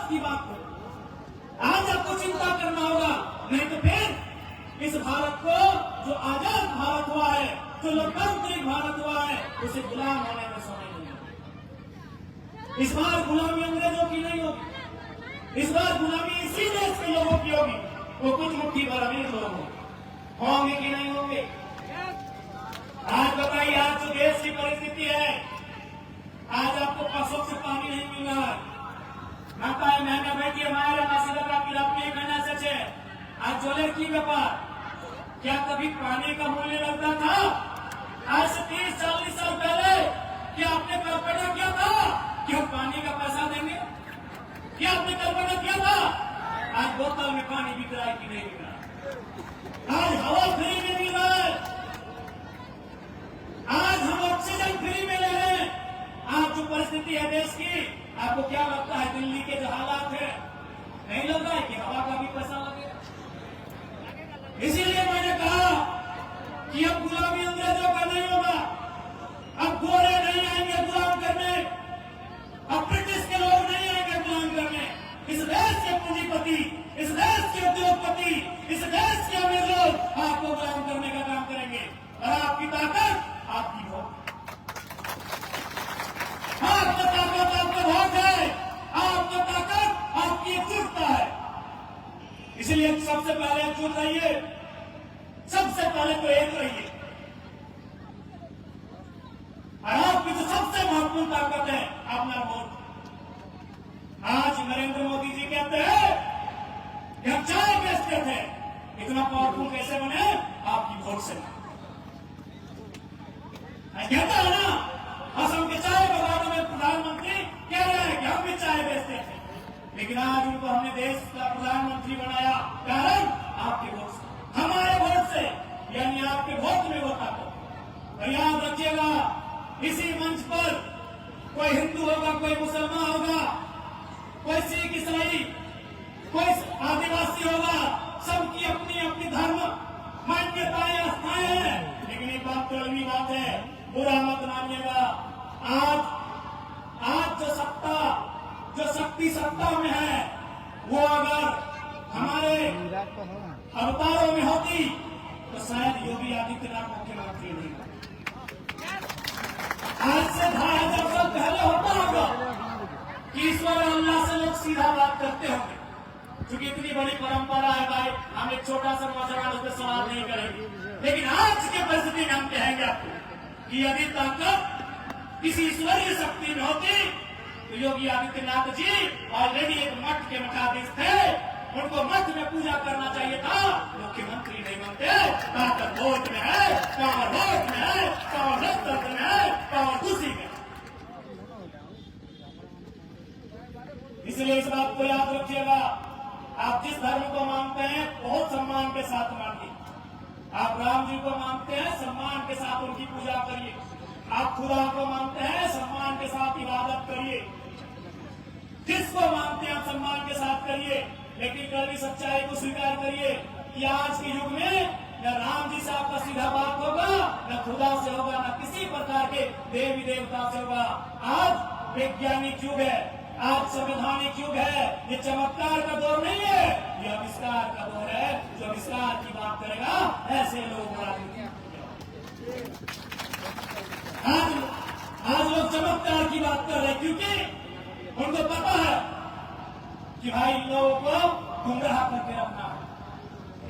भारत की बात हो। आज आपको चिंता करना होगा, नहीं तो फिर इस भारत को जो आजाद भारत हुआ है, जो लोकतांत्रिक भारत हुआ है, उसे गुलाम होने में समय नहीं है। इस बार गुलामी अंग्रेजों की नहीं होगी, इस बार गुलामी इसी देश के लोगों की होगी। वो कुछ मुट्ठी भर अमीर लोग होंगे कि नहीं होंगे। आज बताइए, आज जो देश की परिस्थिति है, आज आपको पशुओं से पानी नहीं मिल रहा है, माता है महंगा बेटी हमारे महीना से आज जोले की व्यापार। क्या कभी पानी का मूल्य लगता था? आज से 30-40 साल पहले क्या आपने कल्पना किया था कि हम पानी का पैसा देंगे? क्या आपने कल्पना किया था? आज बोतल में पानी बिक रहा है कि नहीं बिक रहा? आज हवा फ्री में मिल रहा है, आज हम ऑक्सीजन फ्री में ले रहे हैं। आज जो परिस्थिति है देश की, आपको क्या लगता है दिल्ली के जो हालात है, नहीं लग रहा है कि हवा का भी पैसा लगेगा? इसीलिए मैंने कहा कि अब गुलामी अंग्रेजों का नहीं होगा, अब गोरे नहीं आएंगे गुलाम करने, अब ब्रिटिश के लोग नहीं आएंगे गुलाम करने। इस देश के पूंजीपति, इस देश के उद्योगपति, इस देश के अमीर लोग आपको गुलाम करने का काम करेंगे। और आपकी ताकत आपकी वोट, आपकी ताकत आपका वोट है, आपकी ताकत आपकी एकजुटता है। इसलिए सबसे पहले एकजुट रहिए, सबसे पहले तो एक रहिए। और आपकी जो सबसे महत्वपूर्ण ताकत है अपना वोट। आज नरेंद्र मोदी जी कहते हैं कि हम चाय बेचते थे, इतना पावरफुल कैसे बने? आपकी वोट से। कहता है ना, असम के चाय बागानों में प्रधानमंत्री कह रहे हैं कि हम भी चाय बेचते थे, लेकिन आज उनको हमने देश का प्रधानमंत्री बनाया, कारण आपके वोट से, हमारे वोट से, यानी आपके वोट में वोट आता। और याद रखिएगा, इसी मंच पर कोई हिंदू होगा, कोई मुसलमान होगा, कोई सिख ईसाई, कोई आदिवासी होगा, सबकी अपनी अपनी धर्म मान्यताएं आस्थाएं हैं। लेकिन एक बात तो अलग बात है, बुरा मत मानिएगा। आज जो सत्ता, जो शक्ति सत्ता में है, वो अगर हमारे अवतारों में होती तो शायद योगी आदित्यनाथ मुख्यमंत्री नहीं होते। आज से 2500 साल पहले होता होगा कि ईश्वर और अल्लाह से लोग सीधा बात करते होंगे। क्योंकि इतनी बड़ी परंपरा है भाई, हम एक छोटा सा नौजवान उस पर सवाल नहीं करेंगे। लेकिन आज की परिस्थिति में हम कहेंगे आपको कि यदि ताकत किसी ईश्वरीय शक्ति में होती तो योगी आदित्यनाथ जी ऑलरेडी एक मठ के मठाधीश थे, उनको मठ में पूजा करना चाहिए था, मुख्यमंत्री नहीं बनते। ताकत वोट में है, पावर वोट में है, पावर लोकतंत्र में है, पावर कुर्सी में। इसलिए इस बात को याद रखिएगा, आप जिस धर्म को मानते हैं बहुत सम्मान के साथ मानिए। आप राम जी को मानते हैं, सम्मान के साथ उनकी पूजा करिए। आप खुदा को मानते हैं, सम्मान के साथ इबादत करिए। जिसको मानते हैं आप सम्मान के साथ करिए, लेकिन कभी सच्चाई को स्वीकार करिए कि आज के युग में न राम जी से आपका सीधा बात होगा, न खुदा से होगा, न किसी प्रकार के देवी देवता से होगा। आज वैज्ञानिक युग है, आज संवैधानिक युग है। ये चमत्कार का दौर नहीं है, ये आविष्कार का दौर है। जो आविष्कार की बात करेगा, ऐसे लोग आज लोग चमत्कार की बात कर रहे हैं, क्योंकि उनको पता है कि भाई लोगों को गुमराह करके रखना है,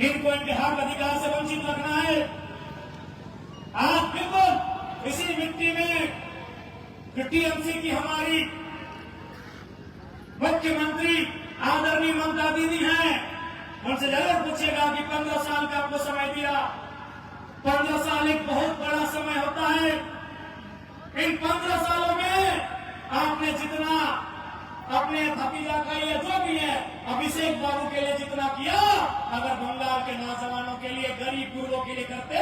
इनको इनके हक अधिकार से वंचित रखना है। आज बिल्कुल इसी मिट्टी में टीएमसी की हमारी मुख्यमंत्री आदरणीय ममता दीदी हैं, उनसे जरूर पूछेगा कि 15 साल का आपको समय दिया। 15 साल एक बहुत बड़ा समय होता है। इन 15 सालों में आपने जितना अपने भतीजा का या जो भी है अभिषेक बाबू के लिए जितना किया, अगर बंगाल के नौजवानों के लिए, गरीब गुरुओं के लिए करते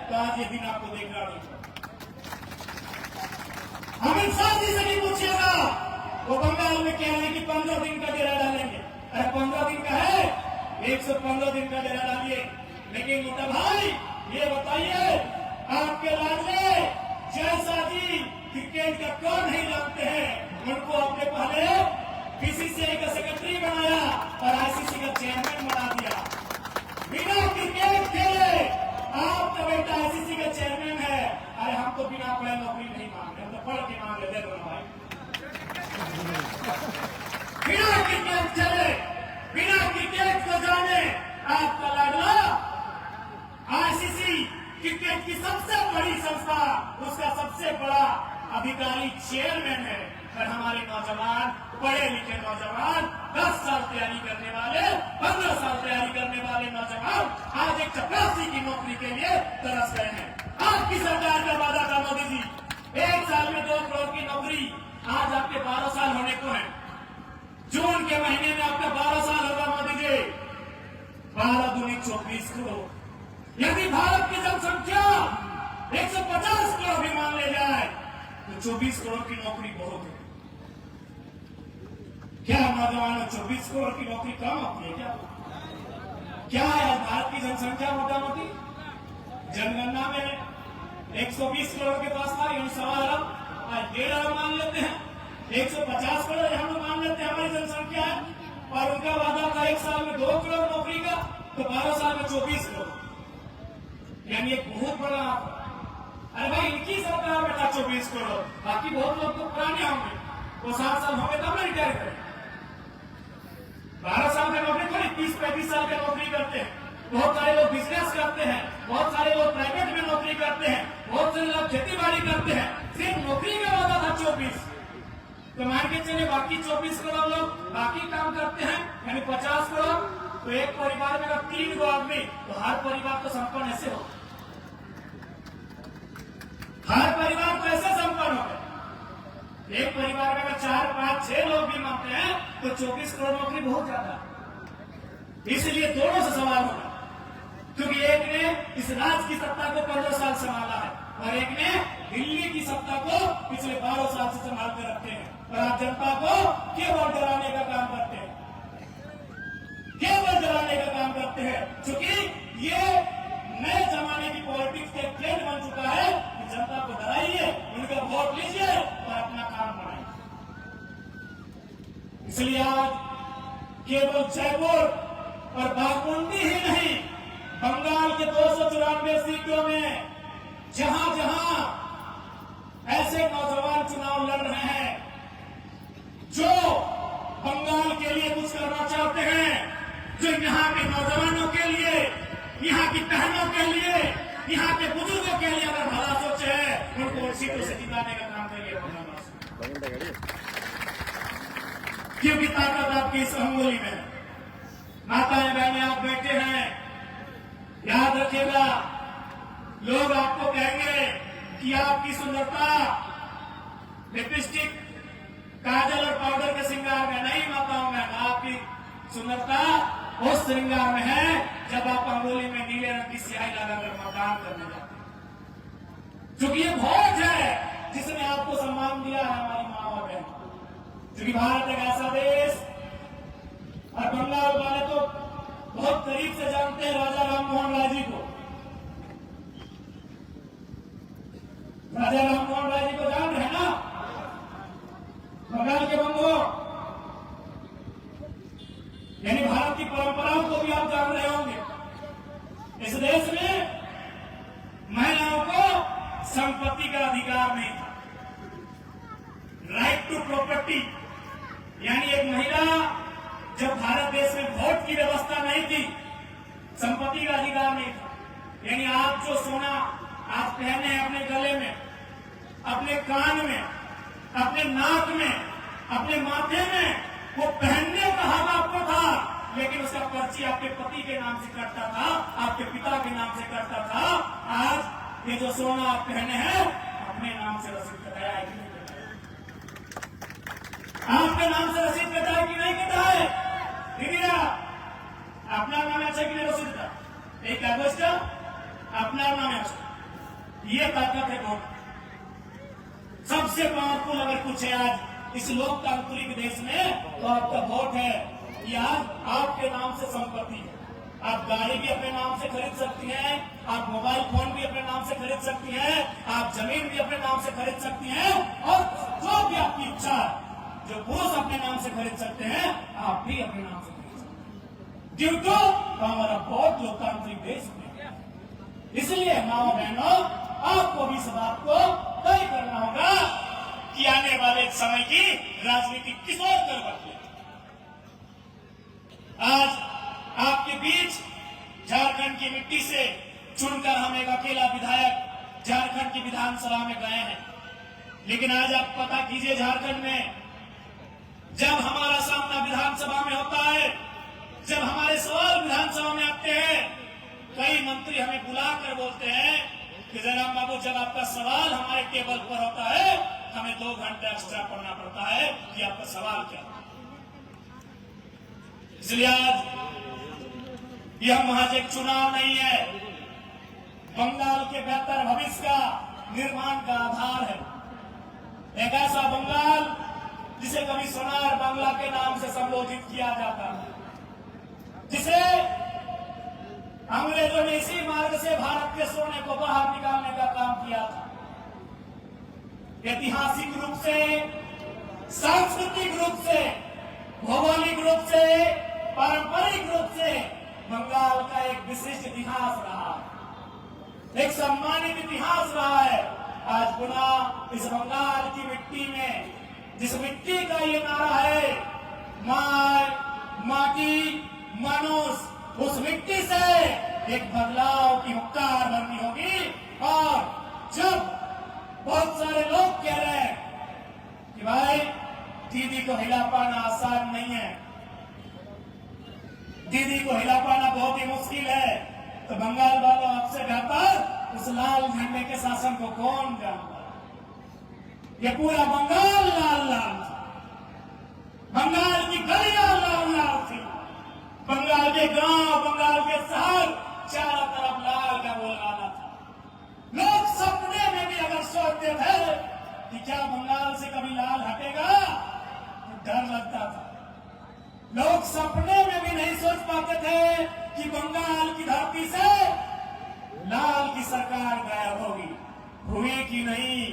तो आज ये दिन आपको देखना नहीं। अमित शाह जी से भी पूछिएगा, वो बंगाल में कह रहे हैं कि 15 दिन का डेरा डालेंगे। अरे 15 दिन का है, 115 दिन का डेरा डालिए। लेकिन मोटा भाई ये बताइए, आपके राज्य जैसा जी क्रिकेट का कौन नहीं जानते हैं? उनको आपने पहले बीसीसीआई का सेक्रेटरी अधिकारी चेयरमैन है, और हमारे नौजवान, पढ़े लिखे नौजवान, 10 साल तैयारी करने वाले, 15 साल तैयारी करने वाले नौजवान आज एक चपरासी की नौकरी के लिए तरस गए हैं। आपकी सरकार का वादा था मोदी जी, 1 साल में 2 करोड़ की नौकरी। आज आपके 12 साल होने को है, जून के महीने में आपका 12 साल होगा मोदी जी। 12 दूनी 24 करोड़। यदि भारत की जनसंख्या 150 करोड़ भी मान ले जाए तो 24 करोड़ की नौकरी बहुत है। क्या नौजवानों 24 करोड़ की नौकरी कम होती है क्या है? भारत की जनसंख्या मोटा मोटी जनगणना में 120 करोड़ के पास था, 1.25 अरब, आज 1.5 अरब मान लेते हैं। 150 करोड़ हम लोग मान लेते हैं हमारी जनसंख्या है, और उनका वादा था 1 साल में 2 करोड़ नौकरी का, तो 12 साल में 24 करोड़, यानी एक बहुत बड़ा। अरे भाई, इनकी सरकार में था 24 करोड़, बाकी बहुत लोग तो पुराने होंगे, वो 7 साल होंगे तब ना रिटायर करें। 12 साल का नौकरी थोड़ी 30-35 साल का नौकरी करते हैं। बहुत सारे लोग बिजनेस करते हैं, बहुत सारे लोग प्राइवेट में नौकरी करते हैं, बहुत सारे लोग खेती बाड़ी करते हैं। सिर्फ नौकरी का वादा था 24, तो मान के चले बाकी 24 करोड़ लोग बाकी काम करते हैं, यानी 50 करोड़। तो एक परिवार में अगर 3 गो आदमी, तो हर परिवार तो संपन्न ऐसे हो, हर परिवार तो ऐसे संपन्न हो। एक परिवार में अगर 4, 5, 6 लोग भी मानते हैं तो 24 करोड़ नौकरी बहुत ज्यादा। इसलिए दोनों से सवाल होगा, क्योंकि एक ने इस राज्य की सत्ता को 15 साल संभाला है, और एक ने दिल्ली की सत्ता को पिछले 12 साल से संभाल कर रखते हैं, और आप जनता को केवल डराने का काम करते हैं, केवल डराने का काम करते हैं। क्योंकि ये नए जमाने की पॉलिटिक्स का ट्रेंड बन चुका है कि जनता को डराइए, उनका वोट लीजिए और अपना काम बढ़ाइए। इसलिए आज केवल जयपुर और बागमुंडी ही नहीं, बंगाल के 294 सीटों में जहां जहां ऐसे नौजवान चुनाव लड़ रहे हैं जो बंगाल के लिए कुछ करना चाहते हैं, जो यहाँ के नौजवानों के लिए, यहाँ की बहनों के लिए, यहाँ के बुजुर्गों के लिए अगर भला सोचे है, उनको सीटों से जिताने का काम करिए। क्योंकि ताकत आपकी इस अंगुली में। माताएं बहनें आप बैठे हैं, याद रखिएगा, लोग आपको कहेंगे कि आपकी सुंदरता लिपस्टिक, काजल और पाउडर के श्रृंगार में नहीं। माताओं में आपकी सुंदरता उस श्रृंगार में है जब आप अंगुली में नीले रंग की स्याही लगाकर मतदान करने जाते हैं। क्योंकि ये भोज है जिसने आपको सम्मान दिया है हमारी माँ और बहन। क्योंकि भारत एक ऐसा देश, और बंगाल वाले तो बहुत करीब से जानते हैं राजा राममोहन राय जी को। राजा राममोहन राय जी को जान रहे हैं ना, बंगाल के बंधु, यानी भारत की परंपराओं को भी आप जान रहे होंगे। इस देश में महिलाओं को संपत्ति का अधिकार नहीं था, राइट टू प्रॉपर्टी, यानी एक महिला जब भारत देश में वोट की व्यवस्था नहीं थी, संपत्ति का अधिकार नहीं था। यानी आप जो सोना आप पहने हैं अपने गले में, अपने कान में, अपने नाक में, अपने माथे में, वो पहनने का हक आपको था, लेकिन उसका पर्ची आपके पति के नाम से कटता था, आपके पिता के नाम से कटता था। आज ये जो सोना आप पहने हैं, अपने नाम से रसीद कटाया है कि नहीं कटाया? आपके नाम से रसीद कटाया कि नहीं कटाया? दीदिया, अपना नाम है कि नहीं रसीद का? एक कागज का अपना नाम है। ये ताकत है वोट। सबसे पावरफुल अगर कुछ है आज इस लोकतांत्रिक देश में, तो आपका वोट है। ये आज आपके नाम से संपत्ति है। आप गाड़ी भी अपने नाम से खरीद सकती हैं, आप मोबाइल फोन भी अपने नाम से खरीद सकती हैं, आप जमीन भी अपने नाम से खरीद सकती हैं, और जो भी आपकी इच्छा है, जो पुरुष अपने नाम से खरीद सकते हैं, आप भी अपने नाम से खरीद सकते हैं। ड्यू टू हमारा वोट लोकतांत्रिक देश में। इसलिए माओ बहनों, आपको भी इस बात को तय करना होगा कि आने वाले समय की राजनीति किस ओर करवट लेगी। आज आपके बीच झारखंड की मिट्टी से चुनकर हम एक अकेला विधायक झारखंड की विधानसभा में गए हैं। लेकिन आज आप पता कीजिए झारखंड में जब हमारा सामना विधानसभा में होता है, जब हमारे सवाल विधानसभा में आते हैं, कई मंत्री हमें बुलाकर बोलते हैं कि जयराम बाबू जब आपका सवाल हमारे टेबल पर होता है हमें 2 घंटे एक्स्ट्रा पढ़ना पड़ता है कि आपका सवाल क्या है। इसलिए आज यह महज एक चुनाव नहीं है, बंगाल के बेहतर भविष्य का निर्माण का आधार है। एक ऐसा बंगाल जिसे कभी सोनार बांग्ला के नाम से संबोधित किया जाता है, जिसे अंग्रेजों ने इसी मार्ग से भारत के सोने को बाहर निकालने का काम किया था। ऐतिहासिक रूप से, सांस्कृतिक रूप से, भौगोलिक रूप से, पारंपरिक रूप से बंगाल का एक विशिष्ट इतिहास रहा है, एक सम्मानित इतिहास रहा है। आज पुनः इस बंगाल की मिट्टी में, जिस मिट्टी का ये नारा है माय माटी मनुष्य, उस मिट्टी से एक बदलाव की उपकार बननी होगी। और जब बहुत सारे लोग कह रहे हैं कि भाई दीदी को हिला पाना आसान नहीं है, दीदी को हिला पाना बहुत ही मुश्किल है, तो बंगाल वालों आपसे बेहतर उस लाल झंडे के शासन को कौन जानता है। ये पूरा बंगाल लाल लाल था, बंगाल की गलियां लाल लाल थी, बंगाल के गांव, बंगाल के शहर चारों तरफ लाल का बोलबाला था। लोग सपने में भी अगर सोचते थे कि क्या बंगाल से कभी लाल हटेगा तो डर लगता था। लोग सपने में भी नहीं सोच पाते थे कि बंगाल की धरती से लाल की सरकार गायब होगी। हुई कि नहीं?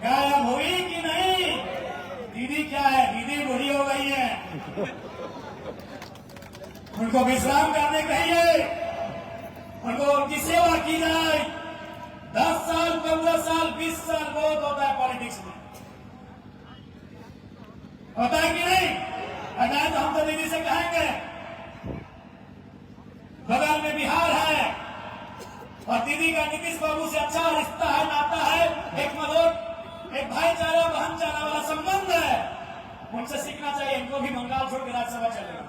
गायब हुई कि नहीं? दीदी क्या है, दीदी बूढ़ी हो गई है, उनको विश्राम करने कहिए, उनको उनकी सेवा की जाए। 10 साल, 15 साल, 20 साल बहुत होता है पॉलिटिक्स में, होता है कि नहीं? अगर तो हम तो दीदी से कहेंगे, बगल में बिहार है और दीदी का नीतीश बाबू से अच्छा रिश्ता है, नाता है, एक मधुर, एक भाईचारा, बहनचारा वाला संबंध है, उनसे सीखना चाहिए। इनको भी बंगाल छोड़ के राज्यसभा चलेगा।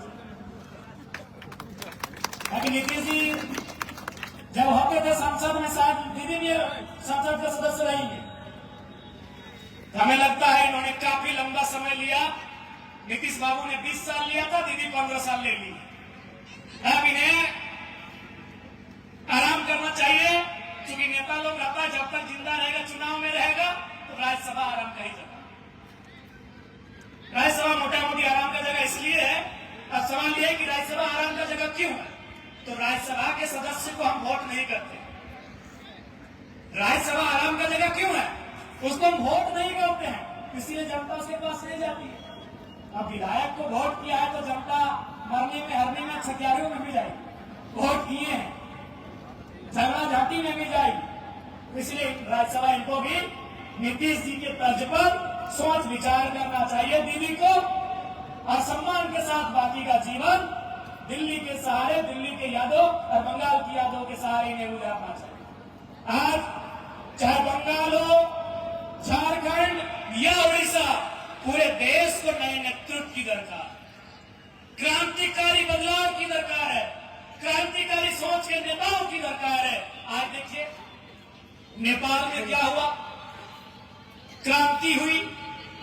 अभी नीतीश जी जब होते थे संसद में, शायद दीदी भी संसद के सदस्य रही है, हमें लगता है इन्होंने काफी लंबा समय लिया। नीतीश बाबू ने 20 साल लिया था, दीदी 15 साल ले ली। अब इन्हें आराम करना चाहिए, क्योंकि नेता लोग रहता है जब तक जिंदा रहेगा, चुनाव में रहेगा, तो राज्यसभा आराम का ही जगह। राज्यसभा मोटा मोटी आराम का जगह इसलिए है। अब सवाल यह है कि राज्यसभा आराम का जगह क्यों है? तो राज्यसभा के सदस्य को हम वोट नहीं करते। राज्यसभा आराम का जगह क्यों है? उसको हम वोट नहीं करते हैं, इसलिए जनता उसके पास नहीं जाती है। अब विधायक को वोट किया है तो जनता मरने में, हरने में, छतियारियों में भी जाएगी। वोट किए हैं, झगड़ा झाटी में भी जाएगी। इसलिए राज्यसभा इनको भी नीतीश जी के तर्ज पर सोच विचार करना चाहिए दीदी को, और सम्मान के साथ बाकी का जीवन दिल्ली के सहारे, दिल्ली के यादों और बंगाल की यादों के सहारे इन्हें गुजारना चाहिए। आज चाहे बंगाल हो, झारखंड या उड़ीसा, पूरे देश को नए नेतृत्व की दरकार, क्रांतिकारी बदलाव की दरकार है, क्रांतिकारी सोच के नेताओं की दरकार है। आज देखिए नेपाल में क्या हुआ, क्रांति हुई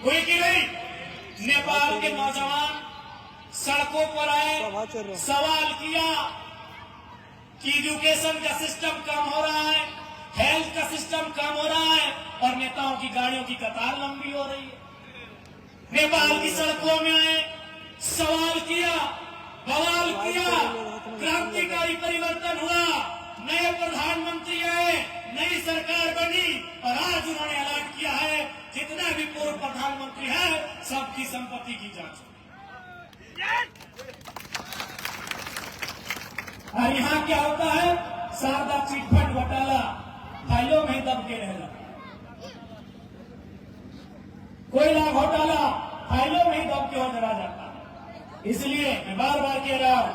कि नहीं? नेपाल के नौजवान सड़कों पर आए, सवाल किया कि एजुकेशन का सिस्टम कम हो रहा है, हेल्थ का सिस्टम कम हो रहा है, और नेताओं की गाड़ियों की कतार लंबी हो रही है। नेपाल की सड़कों में आए, सवाल किया, बवाल किया, क्रांतिकारी परिवर्तन हुआ, नए प्रधानमंत्री आए, नई सरकार बनी, और आज उन्होंने ऐलान किया है जितने भी पूर्व प्रधानमंत्री हैं सबकी संपत्ति की जांच होगी। और यहाँ क्या होता है? शारदा चिटफंड घोटाला फाइलों में दब के रहेगा, कोयला घोटाला फाइलों में दब के हो चला जाता है। इसलिए मैं बार बार कह रहा हूं,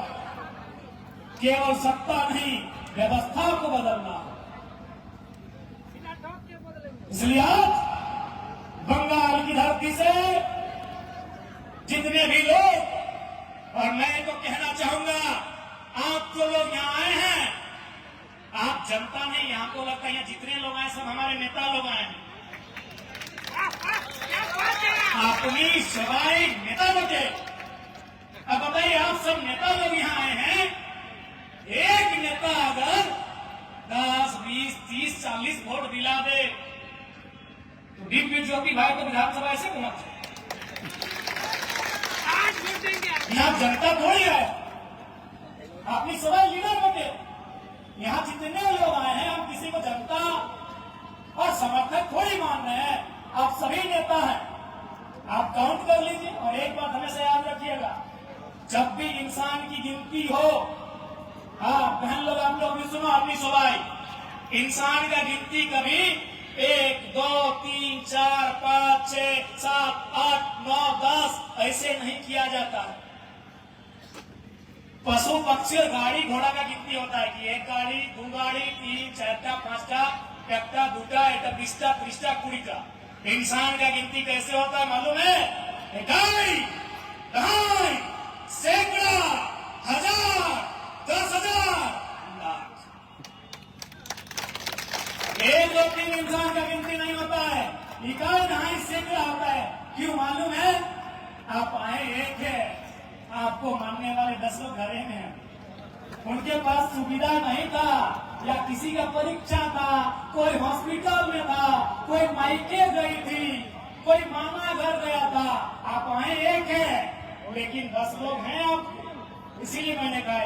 केवल सत्ता नहीं, व्यवस्था को बदलना। इसलिए आज बंगाल की धरती से जितने भी लोग, और मैं तो कहना चाहूंगा, आप जो लोग यहाँ आए हैं, आप जनता नहीं, यहाँ को लगता है यहाँ जितने लोग आए सब हमारे नेता लोग आए हैं। अपनी सवाई नेता बचे। अब बताइए, आप सब नेता लोग यहाँ आए हैं, एक नेता अगर 10, 20, 30, 40 वोट दिला दे तो दिव्य ज्योति भाई तो विधानसभा ऐसे पहुंच जाए। यहाँ जनता थोड़ी है, अपनी सवाई लीडर बचे। यहाँ जितने लोग आए हैं, हम किसी को जनता और समर्थक थोड़ी मान रहे हैं, आप सभी नेता हैं। आप काउंट कर लीजिए। और एक बात हमेशा याद रखिएगा, जब भी इंसान की गिनती हो, हाँ बहन लोग, आप लोग भी सुनो अपनी सवाई, इंसान का गिनती कभी 1, 2, 3, 4, 5, 6, 7, 8, 9, 10 ऐसे नहीं किया जाता है। पशु पक्षी और गाड़ी घोड़ा का गिनती होता है कि 1 गाड़ी, 2 गाड़ी, 3, 4, 5, 1, 2, 20, 30, 40। इंसान का गिनती कैसे होता है मालूम है? 2, 2, सैकड़ा, 1000, 10,000, लाख। 1, 2, 3 इंसान का गिनती नहीं होता है, 1, 2 सैकड़ा होता है। क्यों मालूम है? आप आए एक है, आपको मानने वाले 10 लोग घरे में हैं। उनके पास सुविधा नहीं था, या किसी का परीक्षा था, कोई हॉस्पिटल में था, कोई मायके गई थी, कोई मामा घर गया था। आप आए एक है, लेकिन 10 लोग हैं आप। इसीलिए मैंने कहा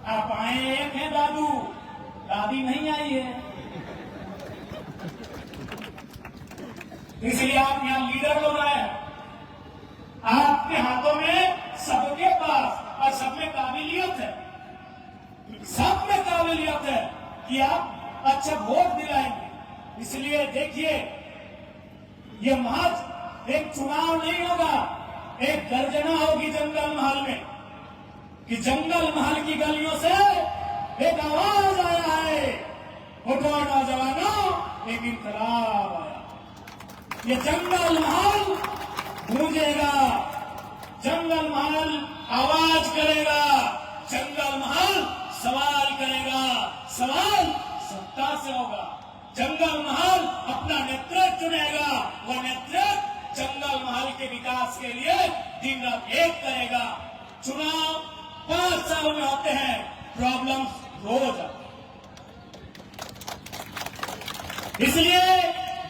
आप आए एक है, दादू दादी नहीं आई है। इसलिए आप यहाँ लीडर लोग आए हैं। आपके हाथों में, सबके पास और सब में काबिलियत है, सब में काबिलियत है कि आप अच्छा वोट दिलाएंगे। इसलिए देखिए, ये महज एक चुनाव नहीं होगा, एक गर्जना होगी जंगल महल में, कि जंगल महल की गलियों से एक आवाज आया है, उठो नौजवानों, एक इनकलाब आया। ये जंगल महल गूंजेगा, जंगल महल आवाज करेगा, जंगल महल सवाल करेगा, सवाल सत्ता से होगा। जंगल महल अपना नेतृत्व चुनेगा, वह नेतृत्व जंगल महल के विकास के लिए दिन रात एक करेगा। चुनाव 5 साल में होते हैं, प्रॉब्लम्स रोज आते हैं। इसलिए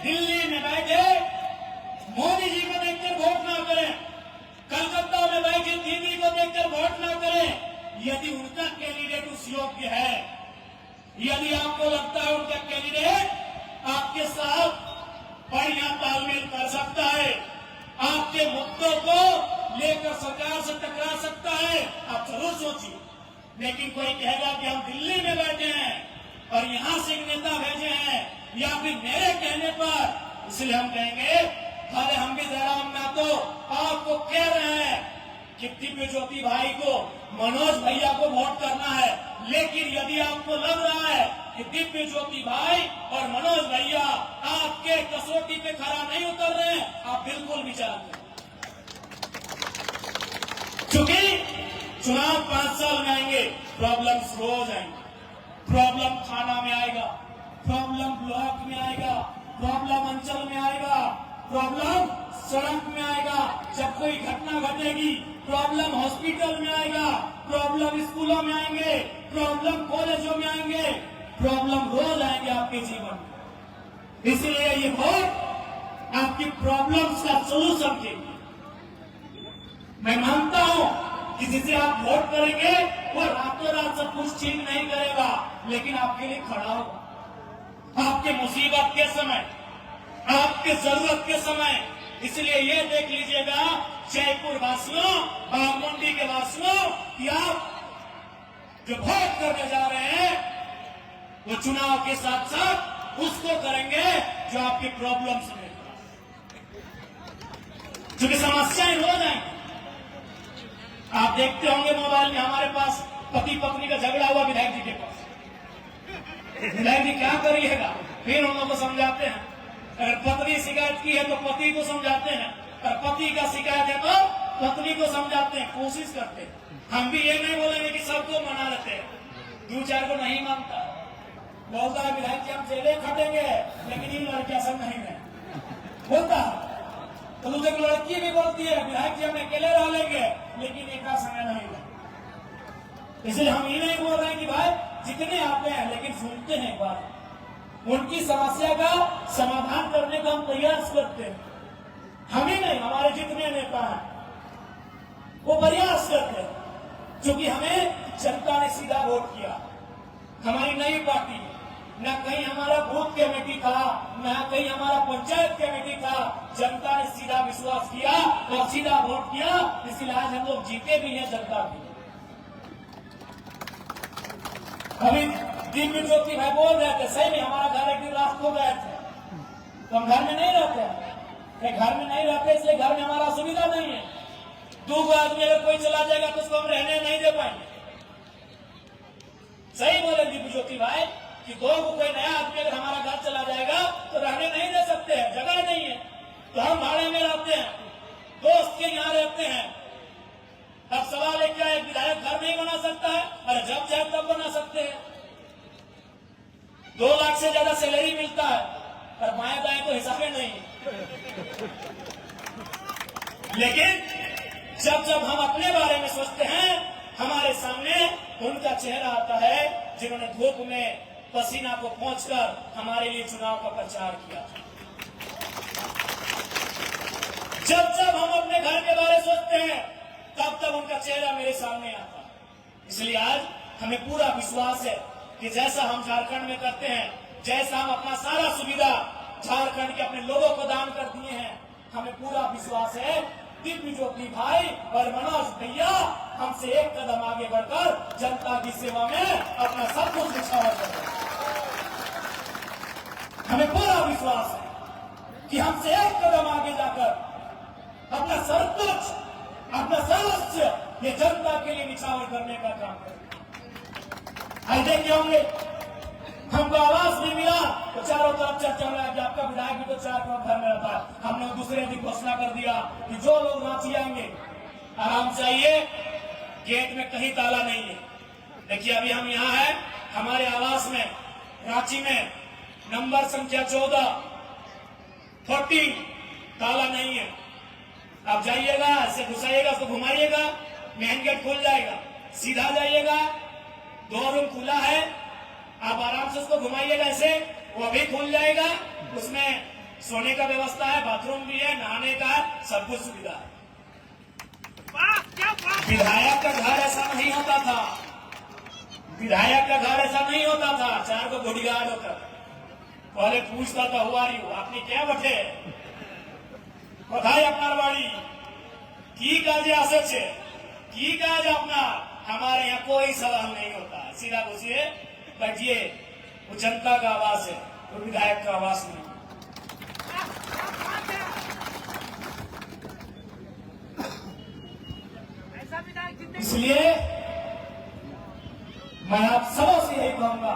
दिल्ली में बैठे मोदी जी को देखकर वोट ना करें, कलकत्ता में बैठे दीदी को देखकर वोट ना करें। यदि उनका कैंडिडेट उस योग्य है, यदि आपको लगता है उनका कैंडिडेट आपके साथ बढ़िया तालमेल कर सकता है, आपके मुद्दों को लेकर सरकार से टकरा सकता है, आप जरूर सोचिए। लेकिन कोई कहेगा कि हम दिल्ली में बैठे हैं और यहां से एक नेता भेजे हैं, या फिर मेरे कहने पर, इसलिए हम कहेंगे अरे हम भी जयराम महतो आपको कह रहे हैं कि दिव्य ज्योति भाई को, मनोज भैया को वोट करना है। लेकिन यदि आपको लग रहा है कि दिव्य ज्योति भाई और मनोज भैया आपके कसौटी पे खरा नहीं उतर रहे हैं, आप बिल्कुल विचार करें। क्योंकि चुनाव 5 साल में आएंगे, प्रॉब्लम्स रोज आएंगे। प्रॉब्लम थाना में आएगा, प्रॉब्लम ब्लॉक में आएगा, प्रॉब्लम अंचल में आएगा, प्रॉब्लम सड़क में आएगा, जब कोई घटना घटेगी, प्रॉब्लम हॉस्पिटल में आएगा, प्रॉब्लम स्कूलों में आएंगे, प्रॉब्लम कॉलेजों में आएंगे, प्रॉब्लम रोज आएंगे आपके जीवन में। इसलिए ये वोट आपकी प्रॉब्लम्स का सोल्यूशन के लिए। मैं मानता हूं कि जिसे आप वोट करेंगे वो रातों रात सब कुछ ठीक नहीं करेगा, लेकिन आपके लिए खड़ा होगा आपके मुसीबत के समय, आपके जरूरत के समय। इसलिए ये देख लीजिएगा जयपुर वासियों, बाघमुंडी के वासियों, कि आप जो वोट करने जा रहे हैं वो चुनाव के साथ साथ उसको करेंगे जो आपकी प्रॉब्लम से, क्योंकि समस्याएं हो जाएंगी। आप देखते होंगे मोबाइल में, हमारे पास पति पत्नी का झगड़ा हुआ विधायक जी के पास, विधायक जी क्या करिएगा, फिर हम लोग को समझाते हैं अगर पत्नी शिकायत की है तो पति को समझाते हैं, और पति का शिकायत है तो पत्नी को समझाते हैं, कोशिश करते हैं। हम भी ये नहीं बोलेंगे कि सबको मना लेते हैं, दो चार को नहीं मानता, बोलता है विधायक जी हम जेले खटेंगे, लेकिन इन लड़कियां सब नहीं है, बोलता है। तो दूसरे लड़की भी बोलती है विधायक जी हम अकेले रह लेंगे, लेकिन एक समय नहीं है। इसलिए हम ये नहीं बोल रहे हैं कि भाई जितने आते हैं, लेकिन सुनते हैं एक बार, उनकी समस्या का समाधान करने का हम प्रयास करते हैं। हम ही नहीं, हमारे जितने नेता हैं वो प्रयास करते हैं, क्योंकि हमें जनता ने सीधा वोट किया। हमारी नई पार्टी, न कहीं हमारा बूथ कमेटी था, न कहीं हमारा पंचायत कमेटी था, जनता ने सीधा विश्वास किया और सीधा वोट किया, इसलिए आज हम लोग जीते भी हैं जनता भी। अभी दिव्य ज्योति भाई बोल रहे थे, सही में हमारा घर एक दिन रात को गए थे, तो हम घर में नहीं रहते हैं, घर में नहीं रहते इसलिए घर में हमारा सुविधा नहीं है। 2 आदमी अगर कोई चला जाएगा तो उसको हम रहने नहीं दे पाएंगे। सही बोले दिव्य ज्योति भाई कि 2 को कोई नया आदमी अगर हमारा घर चला जाएगा तो रहने नहीं दे सकते हैं, जगह नहीं है, तो हम भाड़े में रहते हैं, दोस्त के यहाँ रहते हैं। अब सवाल है क्या एक विधायक घर नहीं बना सकता है? अरे जब चाहे तब बना सकते हैं। 2 लाख से ज्यादा सैलरी मिलता है, पर बाएं दाएं तो हिसाब नहीं है। लेकिन जब जब हम अपने बारे में सोचते हैं, हमारे सामने उनका चेहरा आता है जिन्होंने धूप में पसीना को पोंछकर हमारे लिए चुनाव का प्रचार किया था। जब जब हम अपने घर के बारे में सोचते हैं, तब तब उनका चेहरा मेरे सामने आता है। इसलिए आज हमें पूरा विश्वास है कि जैसा हम झारखंड में करते हैं, जैसा हम अपना सारा सुविधा झारखंड के अपने लोगों को दान कर दिए हैं, हमें पूरा विश्वास है दिव्य ज्योति भाई और मनोज भैया हमसे एक कदम आगे बढ़कर जनता की सेवा में अपना सब कुछ निछावर कर रहे हैं। हमें पूरा विश्वास है कि हमसे एक कदम आगे जाकर अपना सब कुछ, अपना सर्वस्व ये जनता के लिए निछावर करने का काम करें। आज देखे होंगे हमको आवास नहीं मिला तो चारों तरफ चर्चा हो रहा है कि आपका विधायक भी तो 4 करोड़ घर में रहता है। हमने दूसरे दिन घोषणा कर दिया कि जो लोग रांची आएंगे आराम से आइए, गेट में कहीं ताला नहीं है। देखिए अभी हम यहाँ हैं, हमारे आवास में रांची में नंबर संख्या 14 ताला नहीं है। आप जाइएगा, ऐसे घुसाइएगा, उसको घुमाइएगा, मेन गेट खुल जाएगा, सीधा जाइएगा, 2 रूम खुला है, आप आराम से उसको घुमाइएगा, ऐसे वो अभी खुल जाएगा। उसमें सोने का व्यवस्था है, बाथरूम भी है, नहाने का है, सब कुछ सुविधा है। विधायक का घर ऐसा नहीं होता था, विधायक का घर ऐसा नहीं होता था। 4 को बॉडीगार्ड होता था, पहले पूछता था हुआ रही हो आपने क्या बटे कोথায় আপনার বাড়ি, की काजे आसे छे, की काज अपना। हमारे यहाँ कोई सवाल नहीं होता है, सीधा पूछिए, बैठिए, वो जनता का आवाज है, वो विधायक का आवाज नहीं। इसलिए मैं आप सबों से यही कहूंगा,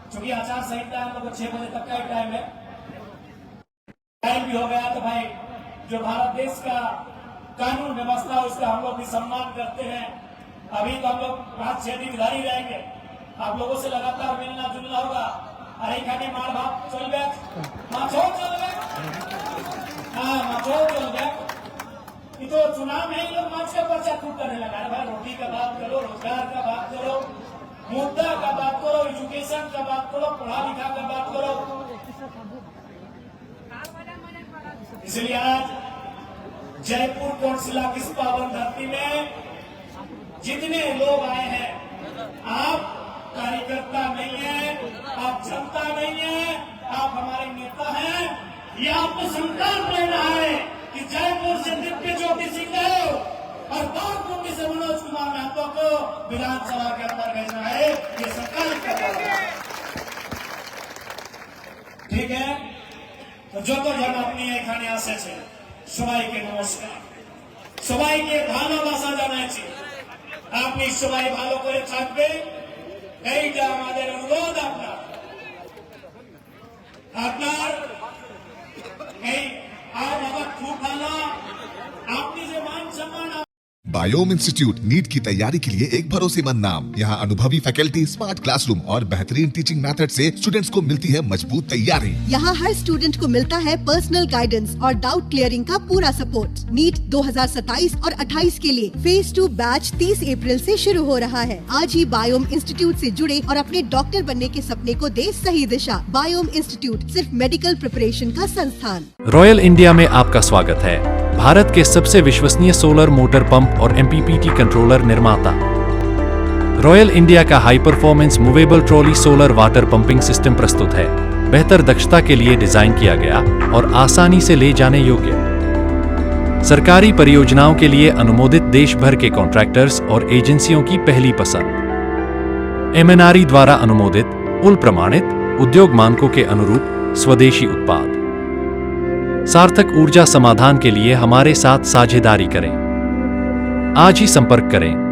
क्योंकि आचार संहिता हम लोग को 6 बजे तक का टाइम है, टाइम भी हो गया, तो भाई जो भारत देश का कानून व्यवस्था उसका हम लोग भी सम्मान करते हैं। अभी तो हम लोग 5-6 दिन इधर ही रहेंगे, आप लोगों से लगातार मिलना जुलना होगा। अरे खाने मार भात चल गए, माछो चल गए, हाँ माछो चल गए। ये तो चुनाव में ही लोग माछ का पर्चा खूब करने लगा है। भाई रोटी का बात करो, रोजगार का बात करो, मुद्दा का बात करो, एजुकेशन का बात करो, पढ़ा लिखा का बात करो। इसलिए आज जयपुर कोटशिला की इस पावन धरती में जितने लोग आए हैं, आप कार्यकर्ता नहीं है, आप जनता नहीं है, आप हमारे नेता हैं। ये आपको संकल्प लेना है कि जयपुर से दिव्य ज्योति सिंह और बागमुंडी से मनोज कुमार महतो को विधानसभा के अंदर भेजना है, ये संकल्प करना है। ठीक है, तो जो हम अपनी एखाने आसे छे সবাইকে নমস্কার, সবাইকে ভালোবাসা জানাচ্ছি। আপনি সবাই ভালো করে থাকবে, এইটা আমাদের অনুরোধ। আপনার नहीं, आज अगर थूक डाला, आपकी जो मान सम्मान बायोम इंस्टीट्यूट नीट की तैयारी के लिए एक भरोसेमंद नाम। यहाँ अनुभवी फैकल्टी, स्मार्ट क्लासरूम और बेहतरीन टीचिंग मेथड से स्टूडेंट्स को मिलती है मजबूत तैयारी। यहाँ हर स्टूडेंट को मिलता है पर्सनल गाइडेंस और डाउट क्लियरिंग का पूरा सपोर्ट। नीट 2027 और 28 के लिए फेज 2 बैच 30 अप्रैल से शुरू हो रहा है। आज ही बायोम इंस्टीट्यूट से जुड़े और अपने डॉक्टर बनने के सपने को दे सही दिशा। बायोम इंस्टीट्यूट सिर्फ मेडिकल प्रिपरेशन का संस्थान। रॉयल इंडिया में आपका स्वागत है। भारत के सबसे विश्वसनीय सोलर मोटर पंप और MPPT कंट्रोलर निर्माता। रॉयल इंडिया का high performance movable trolley solar water pumping system प्रस्तुत है। बेहतर दक्षता के लिए डिजाइन किया गया और आसानी से ले जाने योग्य। सरकारी परियोजनाओं के लिए अनुमोदित देश भर के कॉन्ट्रैक्टर्स और एजेंसियों की पहली पसंद। MNRE द्वारा अनुमोदित, उल प्रमाणित, उद्योग मानकों के अनुरूप स्वदेशी उत्पाद। सार्थक ऊर्जा समाधान के लिए हमारे साथ साझेदारी करें। आज ही संपर्क करें।